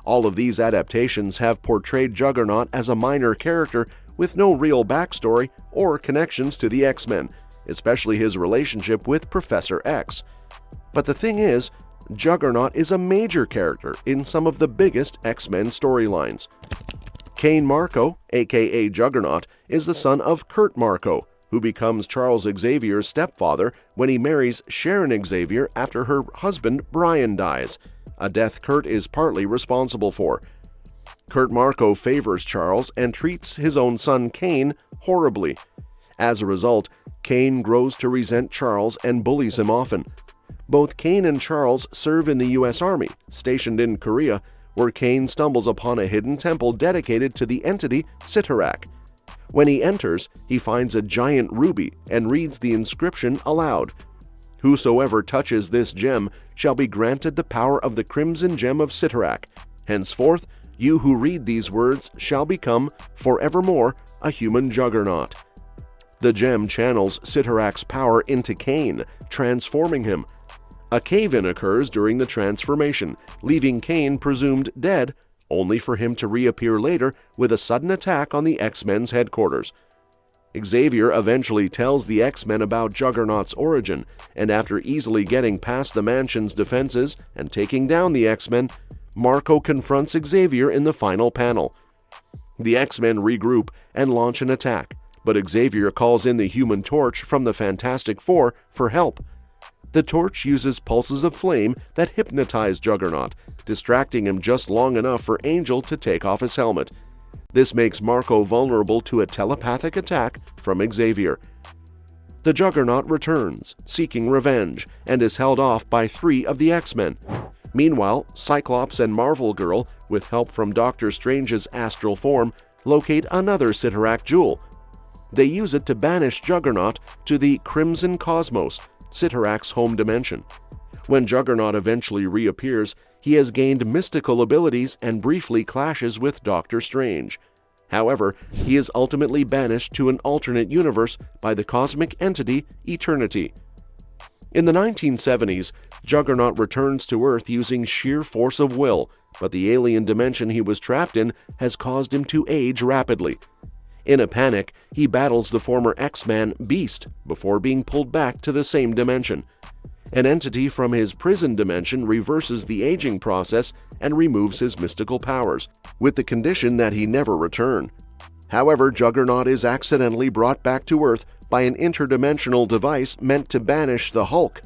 All of these adaptations have portrayed Juggernaut as a minor character with no real backstory or connections to the X-Men, especially his relationship with Professor X. But the thing is, Juggernaut is a major character in some of the biggest X-Men storylines. Cain Marko, aka Juggernaut, is the son of Kurt Marko, who becomes Charles Xavier's stepfather when he marries Sharon Xavier after her husband Brian dies, a death Kurt is partly responsible for. Kurt Marko favors Charles and treats his own son Cain horribly. As a result, Cain grows to resent Charles and bullies him often. Both Cain and Charles serve in the U.S. Army, stationed in Korea, where Cain stumbles upon a hidden temple dedicated to the entity Cyttorak. When he enters, he finds a giant ruby and reads the inscription aloud. "Whosoever touches this gem shall be granted the power of the crimson gem of Cyttorak. Henceforth, you who read these words shall become, forevermore, a human juggernaut." The gem channels Cyttorak's power into Cain, transforming him. A cave-in occurs during the transformation, leaving Cain presumed dead, only for him to reappear later with a sudden attack on the X-Men's headquarters. Xavier eventually tells the X-Men about Juggernaut's origin, and after easily getting past the mansion's defenses and taking down the X-Men, Marko confronts Xavier in the final panel. The X-Men regroup and launch an attack, but Xavier calls in the Human Torch from the Fantastic Four for help. The Torch uses pulses of flame that hypnotize Juggernaut, distracting him just long enough for Angel to take off his helmet. This makes Marko vulnerable to a telepathic attack from Xavier. The Juggernaut returns, seeking revenge, and is held off by 3 of the X-Men. Meanwhile, Cyclops and Marvel Girl, with help from Doctor Strange's astral form, locate another Cyttorak jewel. They use it to banish Juggernaut to the Crimson Cosmos, Cyttorak's home dimension. When Juggernaut eventually reappears, he has gained mystical abilities and briefly clashes with Doctor Strange. However, he is ultimately banished to an alternate universe by the cosmic entity Eternity. In the 1970s, Juggernaut returns to Earth using sheer force of will, but the alien dimension he was trapped in has caused him to age rapidly. In a panic, he battles the former X-Man Beast before being pulled back to the same dimension. An entity from his prison dimension reverses the aging process and removes his mystical powers, with the condition that he never return. However, Juggernaut is accidentally brought back to Earth by an interdimensional device meant to banish the Hulk,